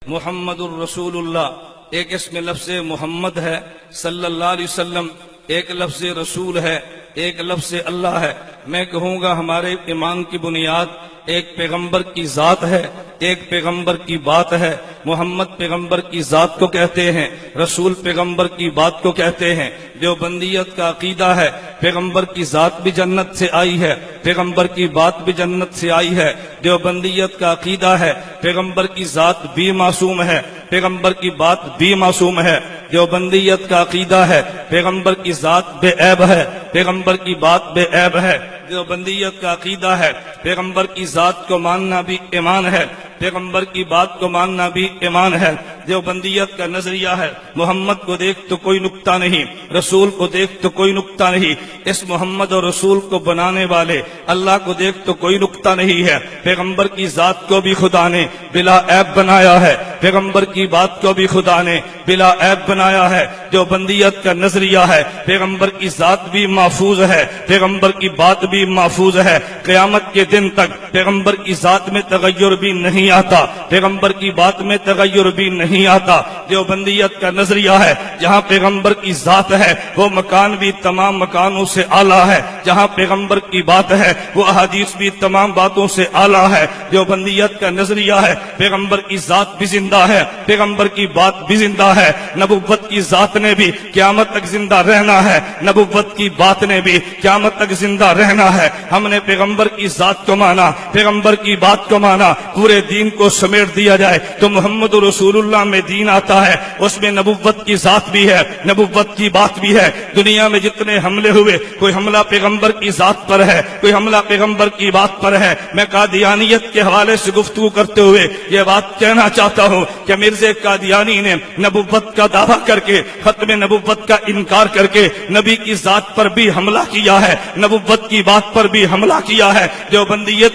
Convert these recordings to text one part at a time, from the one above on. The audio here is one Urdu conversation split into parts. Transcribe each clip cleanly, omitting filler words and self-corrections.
محمد الرسول اللہ، ایک اس میں لفظ محمد ہے صلی اللہ علیہ وسلم، ایک لفظ رسول ہے، ایک لفظ اللہ ہے۔ میں کہوں گا ہمارے ایمان کی بنیاد ایک پیغمبر کی ذات ہے، ایک پیغمبر کی بات ہے۔ محمد پیغمبر کی ذات کو کہتے ہیں، رسول پیغمبر کی بات کو کہتے ہیں۔ دیوبندیت کا عقیدہ ہے پیغمبر کی ذات بھی جنت سے آئی ہے، پیغمبر کی بات بھی جنت سے آئی ہے۔ دیوبندیت کا عقیدہ ہے پیغمبر کی ذات بھی معصوم ہے، پیغمبر کی بات بھی معصوم ہے۔ دیوبندیت کا عقیدہ ہے پیغمبر کی ذات بے عیب ہے، پیغمبر کی بات بے عیب ہے۔ دیوبندیت کا عقیدہ ہے پیغمبر کی ذات کو ماننا بھی ایمان ہے، پیغمبر کی بات کو ماننا بھی ایمان ہے۔ دیوبندیت کا نظریہ ہے محمد کو دیکھ تو کوئی نقطہ نہیں، رسول کو دیکھ تو کوئی نقطہ نہیں۔ اس محمد اور رسول کو بنانے والے اللہ کو دیکھ تو کوئی نقطہ نہیں ہے۔ پیغمبر کی ذات کو بھی خدا نے بلا عیب بنایا ہے، پیغمبر کی بات کو بھی خدا نے بلا عیب بنایا ہے۔ دیوبندیت کا نظریہ ہے پیغمبر کی ذات بھی محفوظ ہے، پیغمبر کی بات بھی محفوظ ہے۔ قیامت کے دن تک پیغمبر کی ذات میں تغیر بھی نہیں آتا، پیغمبر کی بات میں تغیر بھی نہیں آتا۔ دیوبندیت کا نظریہ ہے جہاں پیغمبر کی ذات ہے وہ مکان بھی تمام مکانوں سے اعلیٰ ہے، جہاں پیغمبر کی بات ہے وہ احادیث بھی تمام باتوں سے اعلیٰ ہے۔ دیوبندیت کا نظریہ ہے پیغمبر کی ذات بھی زندہ ہے، پیغمبر کی بات بھی زندہ ہے۔ نبوت کی ذات نے بھی قیامت تک زندہ رہنا ہے، نبوت کی بات نے بھی قیامت تک زندہ رہنا ہے۔ ہم نے پیغمبر کی ذات کو مانا، پیغمبر کی بات کو مانا، پورے دین کو سمیٹ دیا جائے تو محمد رسول اللہ میں دین آتا ہے، اس میں نبوت کی ذات بھی ہے، نبوت کی بات بھی ہے۔ دنیا میں جتنے حملے ہوئے کوئی حملہ پیغمبر کی ذات پر ہے، کوئی حملہ پیغمبر کی بات پر ہے۔ میں قادیانیت کے حوالے سے گفتگو کرتے ہوئے یہ بات کہنا چاہتا ہوں کہ مرزا قادیانی نے نبوت کا دعویٰ کر کے، ختم نبوت کا انکار کر کے نبی کی ذات پر بھی حملہ کیا ہے، نبوت کی بات پر بھی حملہ کیا ہے۔ دیوبندیت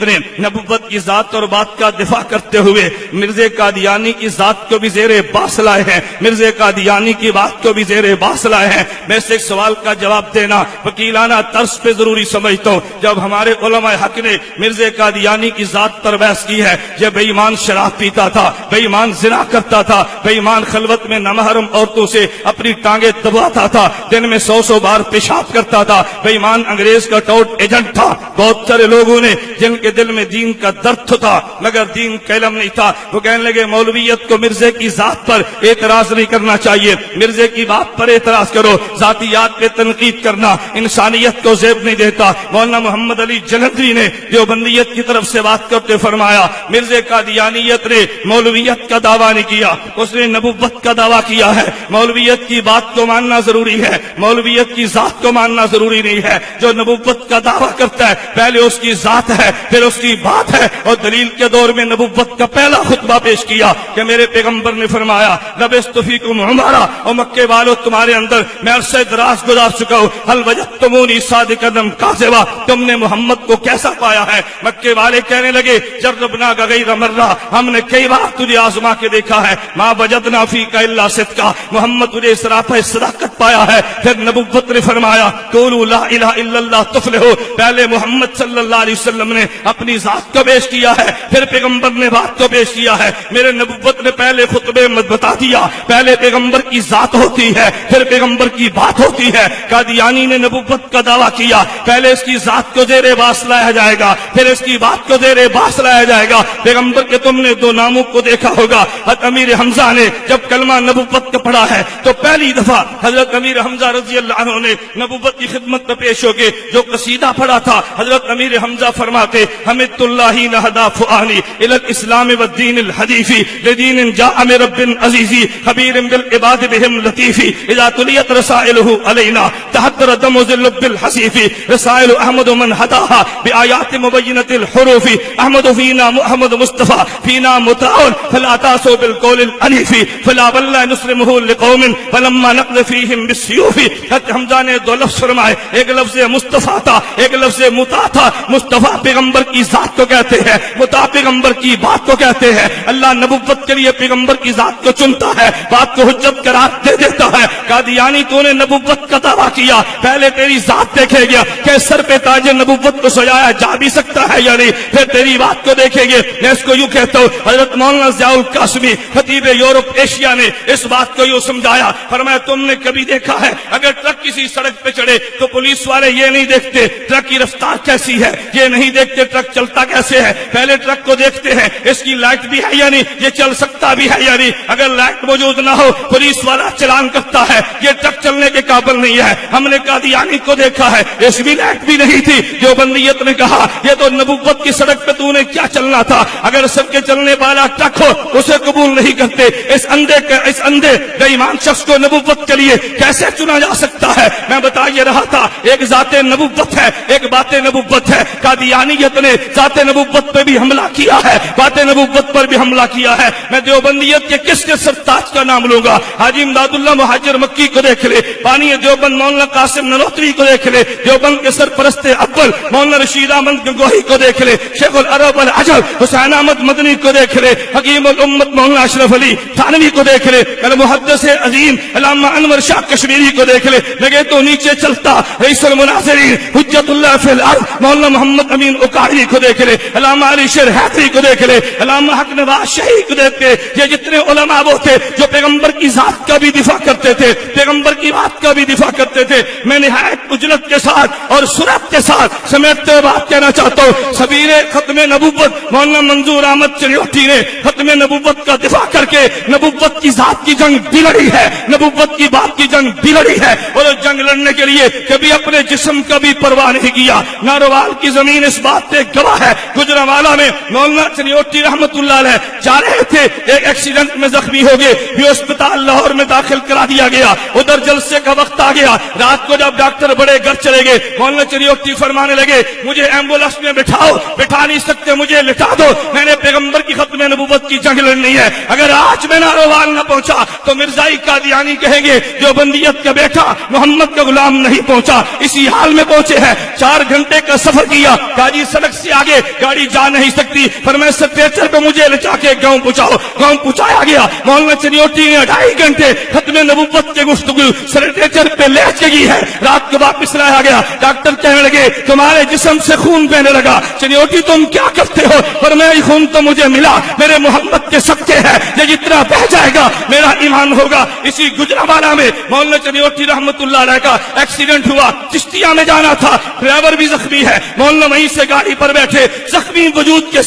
نے نبوت کی ذات اور بات کا دفاع کرتے ہوئے مرزا قادیانی کی ذات کو بھی زیر باس لائے ہیں، مرزا قادیانی کی بات کو بھی زیر باس لائے ہیں۔ میں اس ایک سوال کا جواب دینا وکیلانہ طرز پہ ضروری سمجھتا ہوں۔ جب ہمارے علماء حق نے مرزا قادیانی کی ذات پر بحث کی ہے، یہ بے ایمان شراب پیتا تھا، بے ایمان زنا کرتا تھا، بے ایمان خلوت میں نامحرم عورتوں سے اپنی ٹانگیں دباتا تھا، دن میں 100 بار پیشاب کرتا تھا، بے ایمان انگریز کا ٹوٹ ایجنٹ تھا۔ بہت سارے لوگوں نے جن کے دل میں دین کا درد تھا مگر دین کا علم نہیں تھا، وہ کہنے لگے مولویت کو مرزا کی ذات پر اعتراض نہیں کرنا چاہیے، مرزا کی بات پر اعتراض کرو۔ ذاتیات پہ تنقید کرنا انسانیت کو زیب نہیں دیتا۔ مولانا محمد علی جلندری نے دیوبندیت کی طرف سے بات کرتے فرمایا مرزا قادیانیت نے مولویت کا دعویٰ نہیں کیا، اس نے نبوت کا دعویٰ کیا ہے۔ مولویت کی بات کو ماننا ضروری ہے، مولویت کی ذات کو ماننا ضروری نہیں ہے۔ جو نبوت کا دعویٰ کرتا ہے پہلے اس کی ذات ہے پھر اس کی بات ہے۔ اور دلیل کے دور میں نبوت کا پہلا خطبہ پیش کیا کہ میرے پیغمبر نے فرمایا لبثت فیکم عمرا، اور مکے والو تمہارے اندر میں عرصہ دراز گزار چکا ہوں، هل وجدتمونی صادقا کاذبا، تم نے محمد کو کیسا پایا ہے؟ مکے والے کہنے لگے جربنا غیر مرہ، ہم نے کئی بار تجھے آزما کے دیکھا ہے، ما وجدنا فیک الا صدقا، محمد تجھے صراف صداقت پایا ہے۔ پھر نبوت نے فرمایا قولوا لا الہ الا اللہ تفلحوا، پہلے محمد صلی اللہ علیہ وسلم نے اپنی ذات کو پیش کیا ہے، پھر پیغمبر نے بات کو پیش کیا ہے۔ میرے نبوت نے پہلے خطبے میں بتا دیا پہلے پیغمبر کی ذات ہوتی ہے پھر پیغمبر کی بات ہوتی ہے۔ قادیانی نے نبوت کا دعویٰ کیا پہلے اس کی ذات کو زیر باس لایا جائے گا پھر اس کی بات کو زیر باس لایا جائے گا۔ پیغمبر کے تم نے دو ناموں کو دیکھا ہوگا، حضرت امیر حمزہ نے جب کلمہ نبوت کا پڑھا ہے تو پہلی دفعہ حضرت امیر حمزہ رضی اللہ عنہ نے نبوت کی خدمت میں پیش ہو کے جو قصیدہ پڑھا تھا، حضرت امیر حمزہ فرماتے حمدت اللہ نہدا فؤانی الی الاسلام والدین الحدیث لدین جاء من رب عزیز خبیر بالعباد بهم لطیف اذا تلیت رسائلہ علینا تحضر دم ذل بالحسیف رسائل احمد من هداها بآیات مبینۃ الحروف احمد فینا محمد مصطفی فینا متعال فلا تاسوا بالقول العنیف فلا واللہ نسلمہ لقوم فلما نقض فیہم بالسیوف۔ حضرت حمزہ نے دو لفظ فرمائے، ایک لفظ مصطفیٰ تھا ایک لفظ متا تھا. مصطفیٰ پیغمبر کی ذات کو کہتے ہیں, متا پیغمبر کی بات کو کہتے ہیں. اللہ نبوت کے لیے پیغمبر کی ذات کو چنتا ہے, بات کو حجت قرار دے دیتا ہے. قادیانی تو نے نبوت کا دعویٰ کیا, پہلے تیری ذات دیکھے گیا کہ سر پہ تاج نبوت کو سجایا جا بھی سکتا ہے یا نہیں, پھر تیری بات کو دیکھیں گے. میں اس کو یوں کہتا ہوں, حضرت مولانا ضیاء القاسمی خطیب یورپ ایشیا نے اس بات کو یوں سمجھایا, فرمایا تم نے کبھی دیکھا ہے اگر ٹرک کسی سڑک پہ چڑھے تو پولیس والے یہ نہیں دیکھتے ٹرک کی رفتار کیسی ہے, یہ نہیں دیکھتے ٹرک چلتا کیسے ہے, پہلے ٹرک کو دیکھتے ہیں اس کی لائٹ بھی ہے یا نہیں, یہ چل سکتا بھی ہے یا نہیں. اگر لائٹ موجود نہ ہو پولیس والا چلان کرتا ہے, یہ ٹرک چلنے کے قابل نہیں ہے. ہم نے قادیانی کو دیکھا ہے, اس بھی لائٹ بھی نہیں تھی. جو بندیت نے کہا یہ تو نبوت کی سڑک پہ تو نے کیا چلنا تھا, اگر سب کے چلنے والا ٹرک ہو اسے قبول نہیں کرتے. اس اندھے بے ایمان شخص کو نبوت کے لیے کیسے چنا جا سکتا ہے؟ میں بتا یہ رہا تھا, ایک ذات نبوت ہے, ایک بات نبوت ہے. قادیانیت نے ذات نبوت پہ بھی حملہ کیا ہے, بات نبوت پر بھی حملہ کیا ہے. میں دیوبندیت کے کس کے سرتاج کا نام لوں گا؟ حاجی امداد اللہ مہاجر مکی کو دیکھ لے, بانی دیوبند مولانا قاسم ننوتوی کو دیکھ لے, دیوبند کے سرپرست اول مولانا رشید احمد گنگوہی کو دیکھ لے, شیخ العرب والعجم حسین احمد مدنی کو دیکھ لے, حکیم الامت مولانا اشرف علی تھانوی کو دیکھ لے, المحدث عظیم علامہ انور شاہ کشمیری کو دیکھ لے. لگے تو نیچے چلتا رئیس المناظرین حجت اللہ فی الارض مولانا محمد امین اکاڑی کو دیکھ لے, علامہ علی شیر حیدری کو دیکھ لے, علامہ حق نواز شہید کو دیکھ لے. یہ جتنے علماء وہ تھے جو پیغمبر کی ذات کا بھی دفاع کرتے تھے, پیغمبر کی بات کا بھی دفاع کرتے تھے. میں نہایت اجلت کے ساتھ اور سرعت کے ساتھ سمیٹتے ہوئے بات کہنا چاہتا ہوں, سبیر ختم نبوت مولانا منظور احمد چریوٹی نے ختم نبوت کا دفاع کر کے نبوت کی ذات کی جنگ بھی لڑی ہے, نبوت کی بات کی جنگ بھی لڑی ہے. اور جنگ لڑنے کے لیے کبھی اپنے جسم کا بھی پرواہ نہیں کیا. ناروال کی زمین اس بات پہ گواہ ہے. گجرانوالہ میں مولانا چریوٹی رحمت اللہ علیہ جا رہے تھے, ایک ایکسیڈنٹ میں زخمی ہو گئے, بھی اسپتال لاہور میں داخل کرا دیا گیا. ادھر جلسے کا وقت آ گیا, رات کو جب ڈاکٹر بڑے گھر چلے گئے, مولانا چریوٹی فرمانے لگے مجھے ایمبولینس میں بٹھاؤ, بٹھا نہیں سکتے مجھے لٹا دو, میں نے پیغمبر کی ختم نبوت کی جنگ لڑنی ہے. اگر آج میں ناروال نہ پہنچا تو مرزائی قادیانی کہیں گے جو بندیت کا بیٹا محمد کا غلام نہیں پہنچا. اسی حال میں پہنچے ہیں, 4 گھنٹے کا سفر کیا, گاڑی سڑک سے آگے گاڑی جا نہیں سکتی, پر میں سٹریچر پہ مجھے لچا کے گاؤں پہنچاؤ. گاؤں پہنچایا گیا. مولانا چریوٹی نے 2.5 گھنٹے ختم نبوت کے گفتگو سٹریچر پہ لے چکی ہے. رات کو واپس لایا گیا, ڈاکٹر کہنے لگے تمہارے جسم سے خون بہنے لگا. چریوٹی تم کیا کرتے ہو؟ پر میں خون تو مجھے ملا, میرے محمد کے صدقے ہے, یہ جتنا بہ جائے گا میرا ایمان ہوگا. اسی گجرانوالہ میں مولانا چریوٹی رحمت اللہ علیہ کا ایکسیڈنٹ ہوا, چشتیہ میں جانا تھا, ڈرائیور بھی زخمی ہے. مولانا وہیں سے گاڑی پر بیٹھے زخمی وجود کے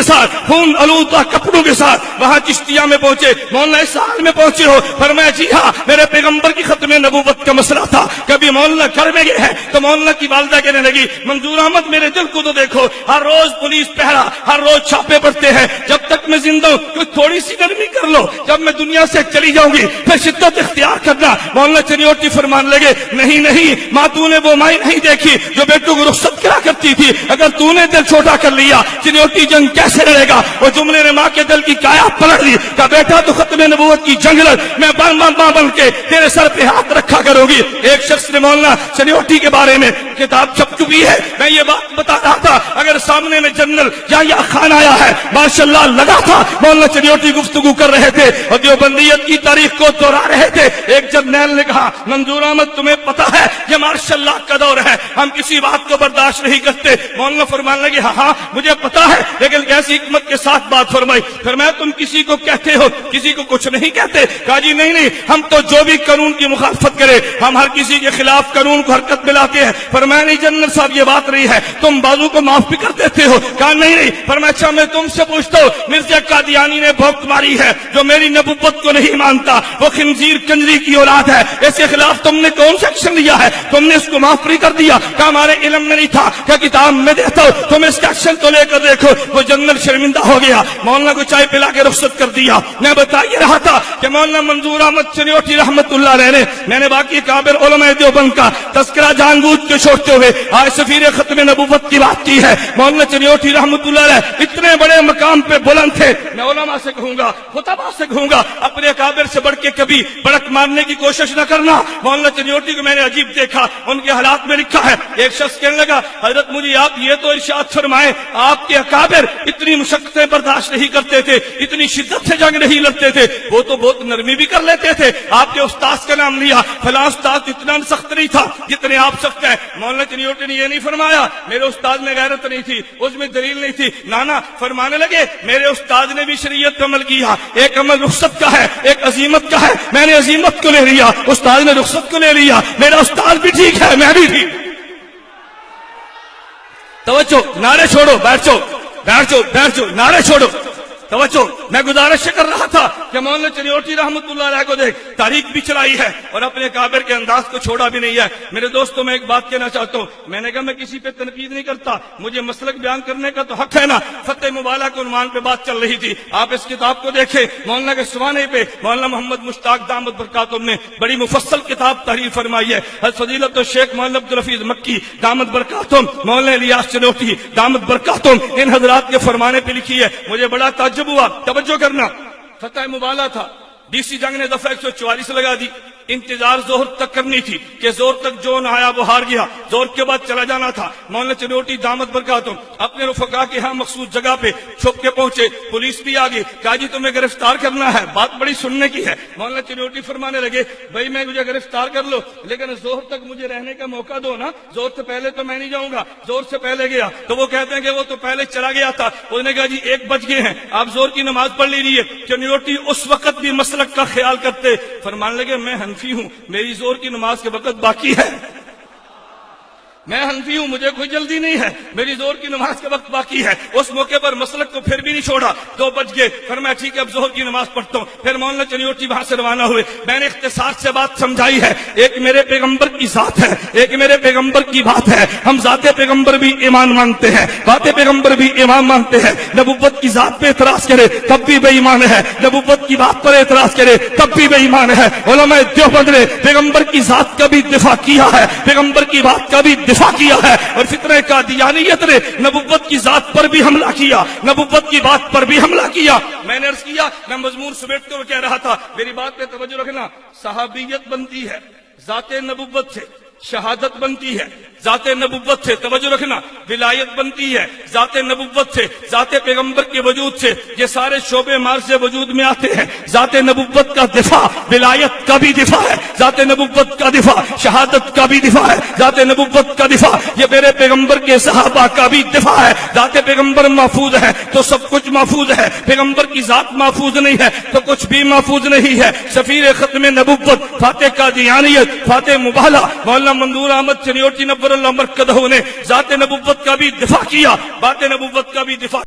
ساتھ خون آلودہ کپڑوں کے ساتھ وہاں چشتیہ میں پہنچے. مولانا اس حال میں پہنچے ہو؟ فرمایا جی ہاں, میرے پیغمبر کی ختم نبوت کا مسئلہ تھا. کبھی مولانا گھر میں گئے ہیں تو مولانا کی والدہ کہنے لگی منظور احمد میرے دل کو تو دیکھو, ہر روز پولیس پہرا, ہر روز چھاپے پڑتے ہیں, جب تک میں زندہ ہوں کوئی تھوڑی سی نرمی کر لو, جب میں دنیا سے چلی جاؤں گی پھر شدت اختیار کرنا. مولانا چریوٹی فرمان لگے نہیں ماں تو نے وہ مائی نہیں دیکھی جو بیٹوں کو رخصت کرا کرتی تھی, اگر تو نے دل چھوٹا کر لیا چریوٹی جنگ کیسے لڑے گا؟ وہ جملے نے ماں کے دل کی کایا پلٹ لی. کہ بیٹا تو ختم نبوت کی جنگ لڑ, میں ماں بن کے تیرے سر پہ ہاتھ رکھا کروں گی. ایک شخص نے مولانا چریوٹی کے بارے میں کتاب چھپ چکی ہے, میں یہ بات بتا رہا تھا, اگر سامنے میں جنرل یا خان آیا ہے ماشاءاللہ لگا تھا مولانا چریوٹی گفتگو کر رہے تھے اور دیوبندیت کی تاریخ کو دوہرا رہے تھے. ایک جرنیل نے کہا منظور احمد تمہیں پتا ہے یہ مارشل لا کا دور ہے, ہم کسی بات کو برداشت نہیں کرتے. مولانا فرمان لگے ہاں مجھے پتا ہے, لیکن ایسی حکمت کے ساتھ بات فرمائی. فرمایا تم کسی کو کہتے ہو کسی کو کچھ نہیں کہتے؟ کہا جی نہیں, ہم تو جو بھی قانون کی مخالفت کرے ہم ہر کسی کے خلاف قانون کو حرکت میں لاتے ہیں. فرمایا نہیں جنرل صاحب یہ بات نہیں ہے, تم بازو کو معاف بھی کر دیتے ہو. کہا نہیں. فرمایا اچھا میں تم سے پوچھتا ہوں, مرزا قادیانی نے بھوک ماری ہے جو میری نبوت کو نہیں مانتا, وہ خنزیر کنجری کی اولاد ہے, اس کے خلاف تم نے کون سا ایکشن لیا ہے؟ تم نے اس کو معاف نہیں کر دیا. کہا ہمارے علم میں نہیں تھا, کیا کتاب میں دیتا ہوں, تم اس کا ایکشن تو لے کر دیکھو. وہ جنرل شرمندہ ہو گیا, مولانا کو چائے پلا کے رخصت کر دیا. میں بتا یہ رہا تھا کہ مولانا منظور احمد چریوٹی رحمت اللہ علیہ نے, میں نے باقی کابر علماء دیوبند کا تذکرہ جان بوجھ کے چھوڑتے ہوئے آج سفیر ختم نبوت کی بات کی ہے. مولانا چریوٹی رحمت اللہ علیہ اتنے بڑے مقام پہ بلند تھے, میں میں علماء سے کہوں گا، خطباء سے کہوں گا، اپنے اکابر سے بڑھ کے کبھی بڑک مارنے کی کوشش نہ کرنا۔ مولانا چنیوٹی کو میں نے عجیب دیکھا، ان کے حالات میں لکھا ہے، ایک شخص کہنے لگا حضرت مجھے آپ یہ تو ارشاد فرمائیں آپ کے اکابر اتنی مشقتیں برداشت نہیں کرتے تھے، اتنی شدت سے جنگ نہیں لڑتے تھے، وہ تو بہت نرمی بھی کر لیتے تھے، آپ کے استاذ کا نام لیا، فلاں استاذ اتنا سخت نہیں تھا جتنے آپ سخت ہیں۔ مولانا چنیوٹی نے یہ نہیں فرمایا میرے استاد میں غیرت نہیں تھی، اس میں دلیل نہیں تھی، نانا فرمانے لگے میرے استاد نے بھی شریعت پر عمل کیا، ایک عمل رخصت کا ہے، ایک عزیمت کا ہے، میں نے عزیمت کو لے لیا، استاد نے رخصت کو لے لیا، میرا استاد بھی ٹھیک ہے میں بھی ٹھیک۔ توجہ، نعرے چھوڑو، بیٹھ جاؤ بیٹھ جاؤ بیٹھ جاؤ، نعرے چھوڑو، توجہ۔ میں گزارش کر رہا تھا کہ مولانا چنیوٹی رحمت اللہ علیہ کو دیکھ تاریخ بھی چلائی ہے اور اپنے کابر کے انداز کو چھوڑا بھی نہیں ہے۔ میرے دوستوں میں ایک بات کہنا چاہتا ہوں، میں نے کہا میں کسی پہ تنقید نہیں کرتا، مجھے مسلک بیان کرنے کا تو حق ہے نا۔ فتح مبالہ کے عنوان پہ بات چل رہی تھی، آپ اس کتاب کو دیکھیں، مولانا کے سوانے پہ مولانا محمد مشتاق دامت برکاتہم نے بڑی مفصل کتاب تحریر فرمائی ہے۔ حضرت فضیلت الشیخ مولانا عبدالحفیظ مکی دامت برکاتہم، مولانا الیاس چنوٹی دامت برکاتہم، ان حضرات کے فرمانے پہ لکھی ہے۔ مجھے بڑا تعجب ہوا، توجہ کرنا، فتح مبالہ تھا، ڈی سی جنگ نے دفعہ 144 لگا دی، انتظار زہر تک کرنی تھی کہ زہر تک جو نہ آیا وہ ہار گیا، زہر کے بعد چلا جانا تھا۔ مولانا چنوٹی دامت برکاتہم اپنے رفقا کے ہاں مخصوص جگہ پہ چھپ کے پہنچے، پولیس بھی آ گئی، کہا جی تمہیں گرفتار کرنا ہے، بات بڑی سننے کی ہے۔ مولانا چنوٹی فرمانے لگے بھائی میں مجھے گرفتار کر لو لیکن زہر تک مجھے رہنے کا موقع دو نا، زہر سے پہلے تو میں نہیں جاؤں گا، زہر سے پہلے گیا تو وہ کہتے ہیں کہ وہ تو پہلے چلا گیا تھا۔ انہوں نے کہا جی 1 بج گئے ہیں، آپ زہر کی نماز پڑھ لیجیے۔ چنوٹی اس وقت بھی مسلک کا خیال کرتے، فرمانے لگے میں حنفی ہوں، میری زور کی نماز کے وقت باقی ہے، میں حنفی ہوں، مجھے کوئی جلدی نہیں ہے، میری زور کی نماز کے وقت باقی ہے۔ اس موقع پر مسلک کو پھر بھی نہیں چھوڑا، 2 بج گئے، پھر میں ٹھیک ہے اب ظہر کی نماز پڑھتا ہوں۔ پھر مولانا چنیوٹی وہاں سے روانہ ہوئے، میں نے اختصار سے بات سمجھائی ہے، ایک میرے پیغمبر کی ذات ہے، ایک میرے پیغمبر کی بات ہے، ہم ذات پیغمبر بھی ایمان مانتے ہیں، بات پیغمبر بھی ایمان مانتے ہیں۔ نبوت کی ذات پہ اعتراض کرے تب بھی بے ایمان ہے، نبوت کی بات پر اعتراض کرے تب بھی بے ایمان ہے۔ علماء دیوبند نے پیغمبر کی ذات کا بھی دفاع کیا ہے، پیغمبر کی بات کا بھی دفاع کیا ہے، اور فتنہ قادیانیت نے نبوت کی ذات پر بھی حملہ کیا، نبوت کی بات پر بھی حملہ کیا۔ میں نے عرض کیا، میں مضمون سمیٹتے ہوئے کہہ رہا تھا، میری بات پہ توجہ رکھنا، صحابیت بنتی ہے ذات نبوت سے، شہادت بنتی ہے ذات نبوت سے، توجہ رکھنا، ولایت بنتی ہے ذات نبوت سے، ذات پیغمبر کے وجود سے، یہ سارے شعبے مارز وجود میں آتے ہیں۔ ذات نبوت کا دفاع ولایت کا بھی دفاع ہے، ذات نبوت کا دفاع شہادت کا بھی دفاع ہے، ذات نبوت کا دفاع یہ میرے پیغمبر کے صحابہ کا بھی دفاع ہے۔ ذات پیغمبر محفوظ ہے تو سب کچھ محفوظ ہے، پیغمبر کی ذات محفوظ نہیں ہے تو کچھ بھی محفوظ نہیں ہے۔ سفیر ختم نبوت فاتح قادیانیت فاتح مبالہ مولانا منظور احمد چنیوٹی نور اللہ مرکزہ نے ذات نبوت کا بھی دفاع کیا، بات نبوت کا بھی دفاع